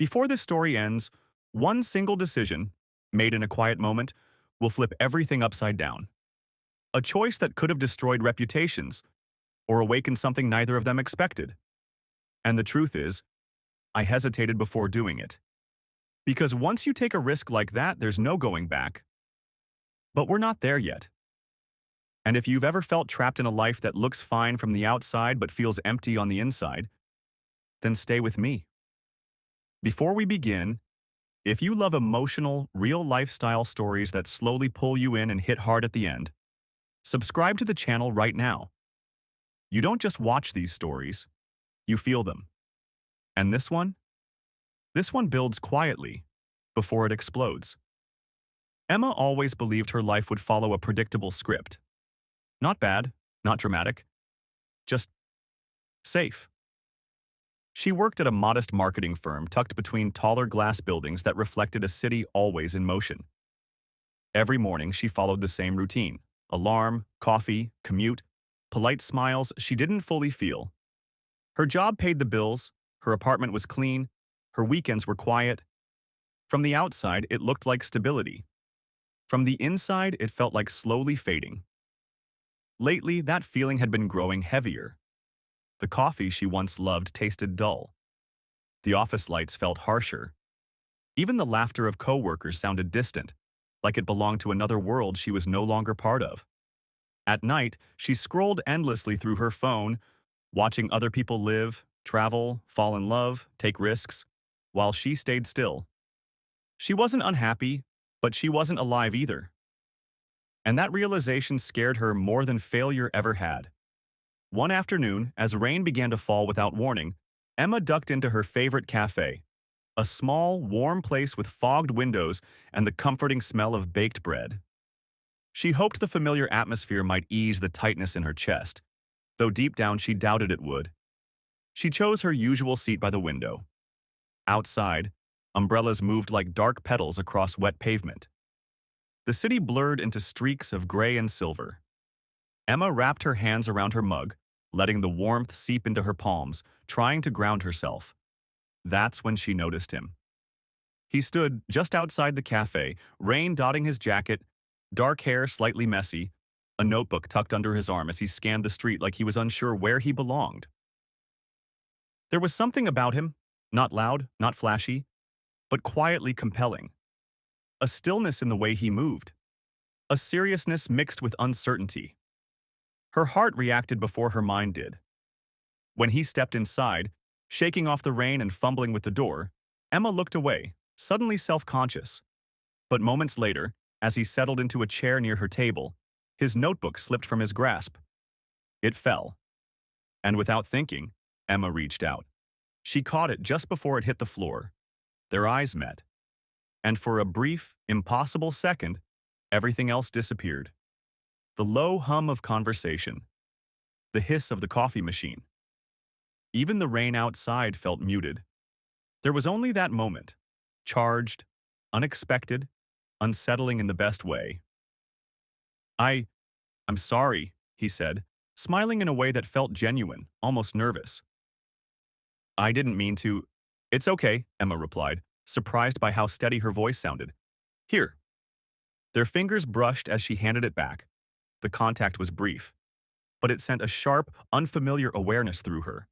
Before this story ends, one single decision, made in a quiet moment, will flip everything upside down. A choice that could have destroyed reputations or awakened something neither of them expected. And the truth is, I hesitated before doing it. Because once you take a risk like that, there's no going back. But we're not there yet. And if you've ever felt trapped in a life that looks fine from the outside but feels empty on the inside, then stay with me. Before we begin, if you love emotional, real lifestyle stories that slowly pull you in and hit hard at the end, subscribe to the channel right now. You don't just watch these stories, you feel them. And this one? This one builds quietly, before it explodes. Emma always believed her life would follow a predictable script. Not bad, not dramatic, just safe. She worked at a modest marketing firm tucked between taller glass buildings that reflected a city always in motion. Every morning she followed the same routine: alarm, coffee, commute, polite smiles she didn't fully feel. Her job paid the bills, her apartment was clean, her weekends were quiet. From the outside, it looked like stability. From the inside, it felt like slowly fading. Lately, that feeling had been growing heavier. The coffee she once loved tasted dull. The office lights felt harsher. Even the laughter of coworkers sounded distant, like it belonged to another world she was no longer part of. At night, she scrolled endlessly through her phone, watching other people live, travel, fall in love, take risks, while she stayed still. She wasn't unhappy, but she wasn't alive either. And that realization scared her more than failure ever had. One afternoon, as rain began to fall without warning, Emma ducked into her favorite cafe, a small, warm place with fogged windows and the comforting smell of baked bread. She hoped the familiar atmosphere might ease the tightness in her chest, though deep down she doubted it would. She chose her usual seat by the window. Outside, umbrellas moved like dark petals across wet pavement. The city blurred into streaks of gray and silver. Emma wrapped her hands around her mug, letting the warmth seep into her palms, trying to ground herself. That's when she noticed him. He stood just outside the cafe, rain dotting his jacket, dark hair slightly messy, a notebook tucked under his arm as he scanned the street like he was unsure where he belonged. There was something about him, not loud, not flashy, but quietly compelling. A stillness in the way he moved. A seriousness mixed with uncertainty. Her heart reacted before her mind did. When he stepped inside, shaking off the rain and fumbling with the door, Emma looked away, suddenly self-conscious. But moments later, as he settled into a chair near her table, his notebook slipped from his grasp. It fell. And without thinking, Emma reached out. She caught it just before it hit the floor. Their eyes met. And for a brief, impossible second, everything else disappeared. The low hum of conversation. The hiss of the coffee machine. Even the rain outside felt muted. There was only that moment. Charged, unexpected, unsettling in the best way. I'm sorry, he said, smiling in a way that felt genuine, almost nervous. I didn't mean to. It's okay, Emma replied, surprised by how steady her voice sounded. Here. Their fingers brushed as she handed it back. The contact was brief, but it sent a sharp, unfamiliar awareness through her.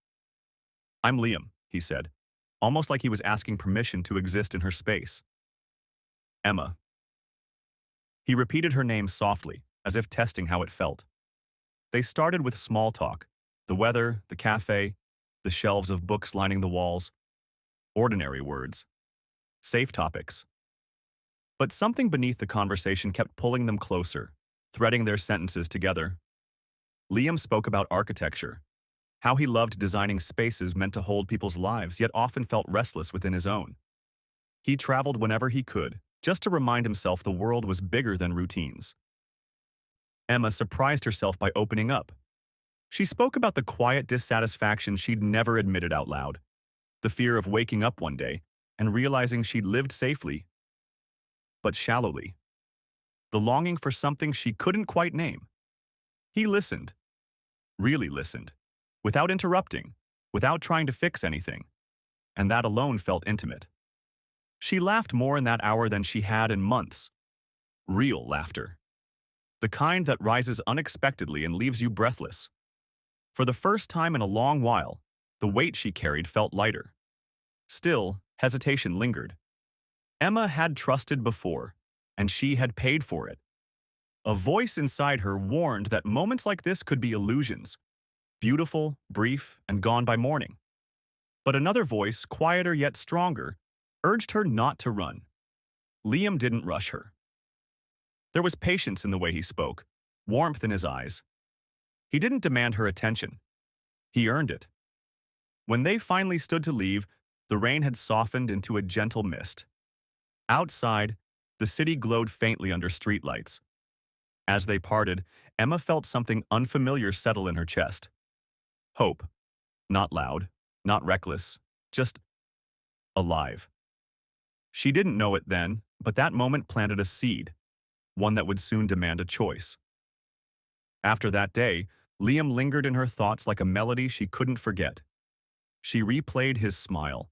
I'm Liam, he said, almost like he was asking permission to exist in her space. Emma. He repeated her name softly, as if testing how it felt. They started with small talk, the weather, the cafe, the shelves of books lining the walls. Ordinary words. Safe topics. But something beneath the conversation kept pulling them closer, threading their sentences together. Liam spoke about architecture, how he loved designing spaces meant to hold people's lives yet often felt restless within his own. He traveled whenever he could, just to remind himself the world was bigger than routines. Emma surprised herself by opening up. She spoke about the quiet dissatisfaction she'd never admitted out loud, the fear of waking up one day and realizing she'd lived safely, but shallowly. The longing for something she couldn't quite name. He listened. Really listened. Without interrupting. Without trying to fix anything. And that alone felt intimate. She laughed more in that hour than she had in months. Real laughter. The kind that rises unexpectedly and leaves you breathless. For the first time in a long while, the weight she carried felt lighter. Still, hesitation lingered. Emma had trusted before, and she had paid for it. A voice inside her warned that moments like this could be illusions, beautiful, brief, and gone by morning. But another voice, quieter yet stronger, urged her not to run. Liam didn't rush her. There was patience in the way he spoke, warmth in his eyes. He didn't demand her attention. He earned it. When they finally stood to leave, the rain had softened into a gentle mist. Outside, the city glowed faintly under streetlights. As they parted, Emma felt something unfamiliar settle in her chest. Hope. Not loud, not reckless, just alive. She didn't know it then, but that moment planted a seed, one that would soon demand a choice. After that day, Liam lingered in her thoughts like a melody she couldn't forget. She replayed his smile,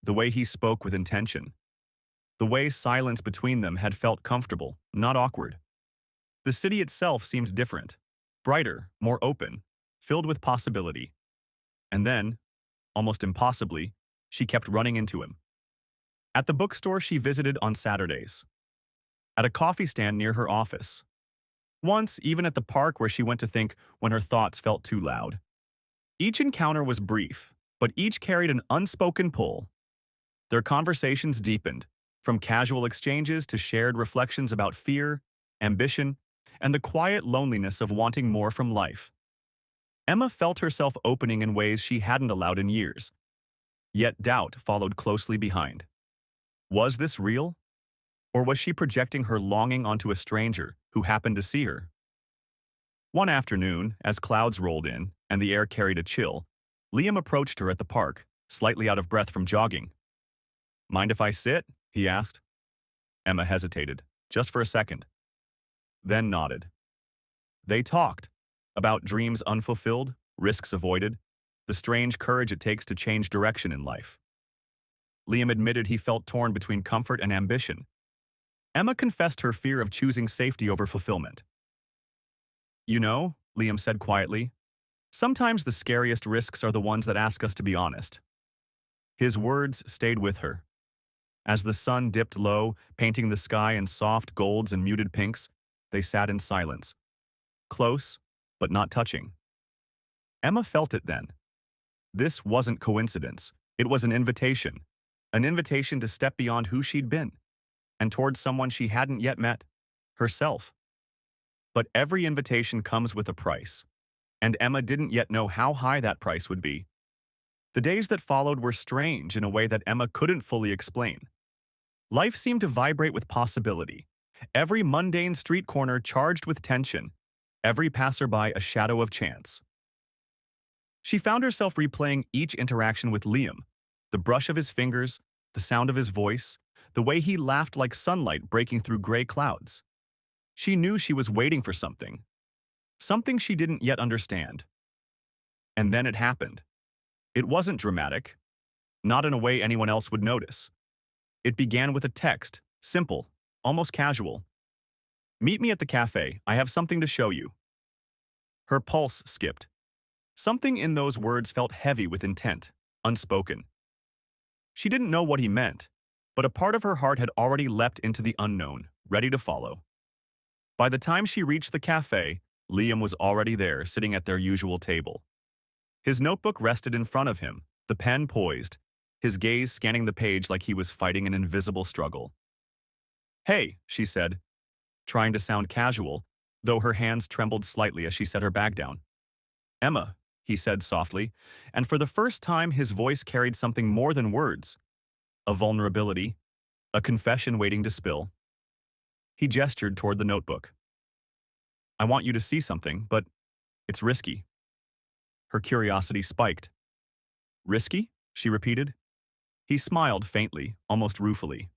the way he spoke with intention, the way silence between them had felt comfortable, not awkward. The city itself seemed different, brighter, more open, filled with possibility. And then, almost impossibly, she kept running into him. At the bookstore she visited on Saturdays. At a coffee stand near her office. Once, even at the park where she went to think when her thoughts felt too loud. Each encounter was brief, but each carried an unspoken pull. Their conversations deepened, from casual exchanges to shared reflections about fear, ambition, and the quiet loneliness of wanting more from life. Emma felt herself opening in ways she hadn't allowed in years. Yet doubt followed closely behind. Was this real? Or was she projecting her longing onto a stranger who happened to see her? One afternoon, as clouds rolled in and the air carried a chill, Liam approached her at the park, slightly out of breath from jogging. "Mind if I sit?" he asked. Emma hesitated, just for a second, then nodded. They talked about dreams unfulfilled, risks avoided, the strange courage it takes to change direction in life. Liam admitted he felt torn between comfort and ambition. Emma confessed her fear of choosing safety over fulfillment. "You know," Liam said quietly, "sometimes the scariest risks are the ones that ask us to be honest." His words stayed with her. As the sun dipped low, painting the sky in soft golds and muted pinks, they sat in silence. Close, but not touching. Emma felt it then. This wasn't coincidence. It was an invitation to step beyond who she'd been, and towards someone she hadn't yet met, herself. But every invitation comes with a price, and Emma didn't yet know how high that price would be. The days that followed were strange in a way that Emma couldn't fully explain. Life seemed to vibrate with possibility, every mundane street corner charged with tension, every passerby a shadow of chance. She found herself replaying each interaction with Liam, the brush of his fingers, the sound of his voice, the way he laughed like sunlight breaking through gray clouds. She knew she was waiting for something she didn't yet understand. And then it happened. It wasn't dramatic, not in a way anyone else would notice. It began with a text, simple, almost casual. "Meet me at the cafe, I have something to show you." Her pulse skipped. Something in those words felt heavy with intent, unspoken. She didn't know what he meant, but a part of her heart had already leapt into the unknown, ready to follow. By the time she reached the cafe, Liam was already there, sitting at their usual table. His notebook rested in front of him, the pen poised, his gaze scanning the page like he was fighting an invisible struggle. "Hey," she said, trying to sound casual, though her hands trembled slightly as she set her bag down. "Emma," he said softly, and for the first time his voice carried something more than words. A vulnerability, a confession waiting to spill. He gestured toward the notebook. "I want you to see something, but it's risky." Her curiosity spiked. "Risky?" she repeated. He smiled faintly, almost ruefully.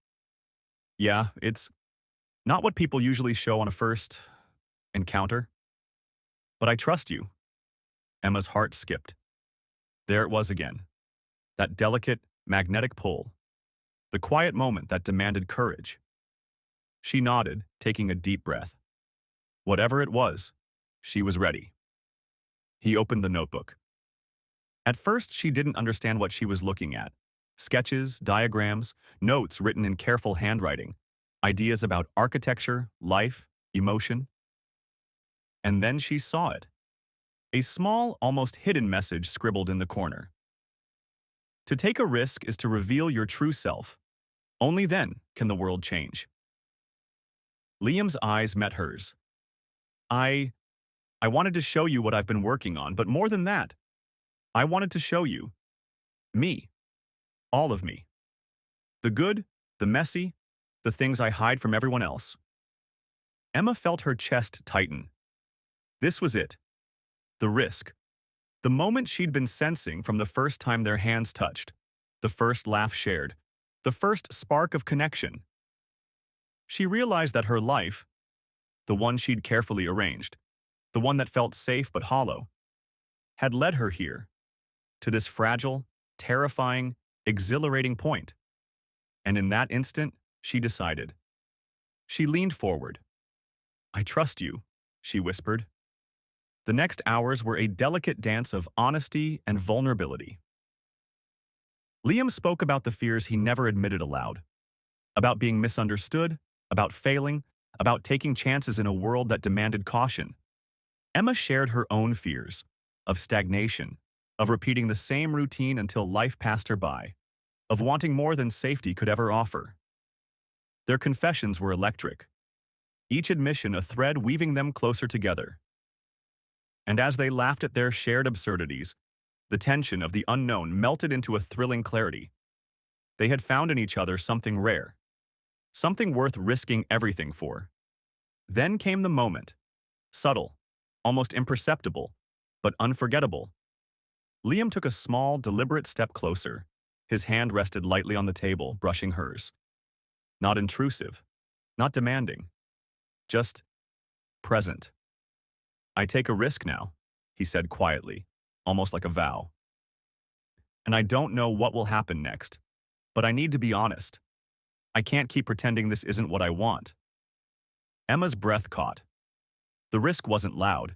"Yeah, it's not what people usually show on a first encounter. But I trust you." Emma's heart skipped. There it was again. That delicate, magnetic pull. The the quiet moment that demanded courage. She nodded, taking a deep breath. Whatever it was, she was ready. He opened the notebook. At first, she didn't understand what she was looking at. Sketches, diagrams, notes written in careful handwriting, ideas about architecture, life, emotion. And then she saw it. A small, almost hidden message scribbled in the corner. To take a risk is to reveal your true self. Only then can the world change. Liam's eyes met hers. I wanted to show you what I've been working on, but more than that, I wanted to show you me, all of me. The good, the messy, the things I hide from everyone else. Emma felt her chest tighten. This was it. The risk. The moment she'd been sensing from the first time their hands touched. The first laugh shared. The first spark of connection. She realized that her life, the one she'd carefully arranged, the one that felt safe but hollow, had led her here, to this fragile, terrifying, exhilarating point. And in that instant, she decided. She leaned forward. I trust you, she whispered. The next hours were a delicate dance of honesty and vulnerability. Liam spoke about the fears he never admitted aloud, about being misunderstood, about failing, about taking chances in a world that demanded caution. Emma shared her own fears, of stagnation, of repeating the same routine until life passed her by, of wanting more than safety could ever offer. Their confessions were electric, each admission a thread weaving them closer together. And as they laughed at their shared absurdities, the tension of the unknown melted into a thrilling clarity. They had found in each other something rare, something worth risking everything for. Then came the moment, subtle, almost imperceptible, but unforgettable. Liam took a small, deliberate step closer. His hand rested lightly on the table, brushing hers. Not intrusive, not demanding, just present. I take a risk now, he said quietly, almost like a vow. And I don't know what will happen next, but I need to be honest. I can't keep pretending this isn't what I want. Emma's breath caught. The risk wasn't loud.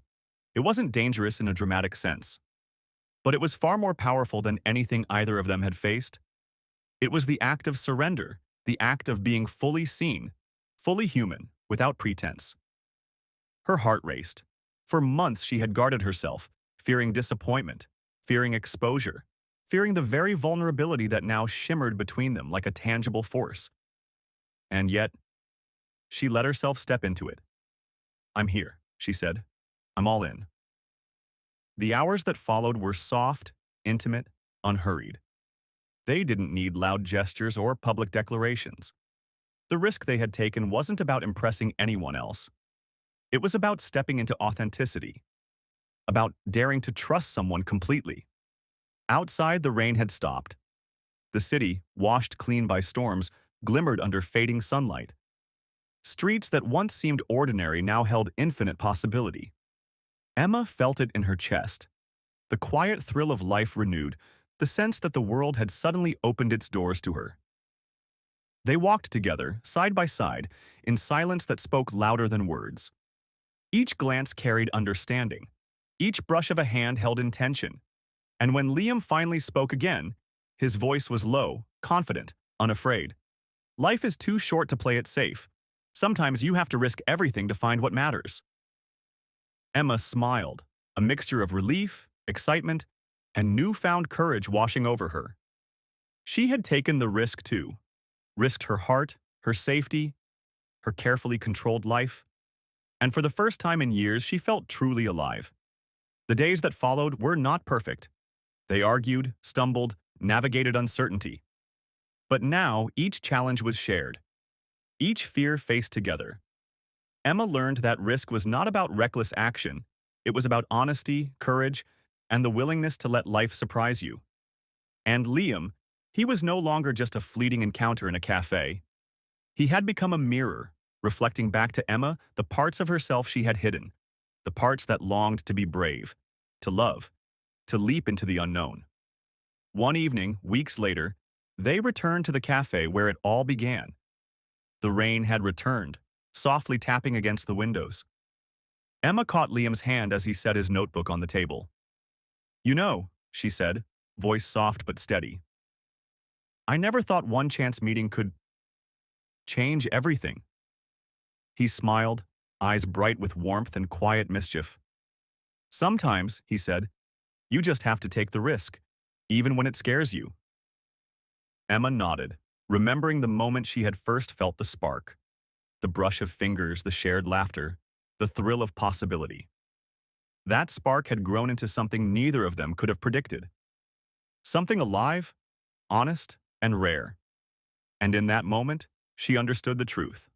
It wasn't dangerous in a dramatic sense. But it was far more powerful than anything either of them had faced. It was the act of surrender, the act of being fully seen, fully human, without pretense. Her heart raced. For months she had guarded herself, fearing disappointment, fearing exposure, fearing the very vulnerability that now shimmered between them like a tangible force. And yet, she let herself step into it. I'm here, she said. I'm all in. The hours that followed were soft, intimate, unhurried. They didn't need loud gestures or public declarations. The risk they had taken wasn't about impressing anyone else. It was about stepping into authenticity, about daring to trust someone completely. Outside, the rain had stopped. The city, washed clean by storms, glimmered under fading sunlight. Streets that once seemed ordinary now held infinite possibility. Emma felt it in her chest, the quiet thrill of life renewed, the sense that the world had suddenly opened its doors to her. They walked together, side by side, in silence that spoke louder than words. Each glance carried understanding. Each brush of a hand held intention. And when Liam finally spoke again, his voice was low, confident, unafraid. Life is too short to play it safe. Sometimes you have to risk everything to find what matters. Emma smiled, a mixture of relief, excitement, and newfound courage washing over her. She had taken the risk too, risked her heart, her safety, her carefully controlled life. And for the first time in years, she felt truly alive. The days that followed were not perfect. They argued, stumbled, navigated uncertainty. But now, each challenge was shared. Each fear faced together. Emma learned that risk was not about reckless action. It was about honesty, courage, and the willingness to let life surprise you. And Liam, he was no longer just a fleeting encounter in a cafe. He had become a mirror, reflecting back to Emma the parts of herself she had hidden, the parts that longed to be brave, to love, to leap into the unknown. One evening, weeks later, They returned to the cafe where it all began. The rain had returned, softly tapping against the windows. Emma caught Liam's hand as he set his notebook on the table. "You know," she said, voice soft but steady, "I never thought one chance meeting could change everything." He smiled, eyes bright with warmth and quiet mischief. "Sometimes," he said, "you just have to take the risk, even when it scares you." Emma nodded, remembering the moment she had first felt the spark. The brush of fingers, the shared laughter, the thrill of possibility. That spark had grown into something neither of them could have predicted. Something alive, honest, and rare. And in that moment, she understood the truth.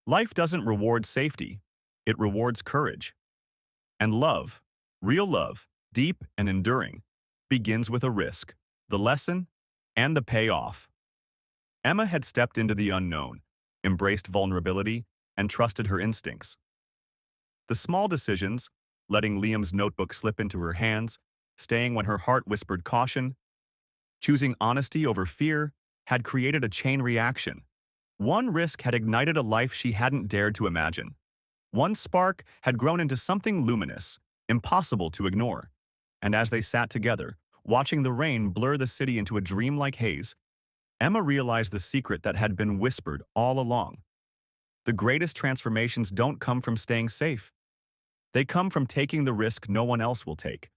Life doesn't reward safety, it rewards courage. And love, real love, deep and enduring, begins with a risk, the lesson, and the payoff. Emma had stepped into the unknown, embraced vulnerability, and trusted her instincts. The small decisions, letting Liam's notebook slip into her hands, staying when her heart whispered caution, choosing honesty over fear, had created a chain reaction. One risk had ignited a life she hadn't dared to imagine. One spark had grown into something luminous, impossible to ignore. And as they sat together, watching the rain blur the city into a dreamlike haze, Emma realized the secret that had been whispered all along. The greatest transformations don't come from staying safe. They come from taking the risk no one else will take.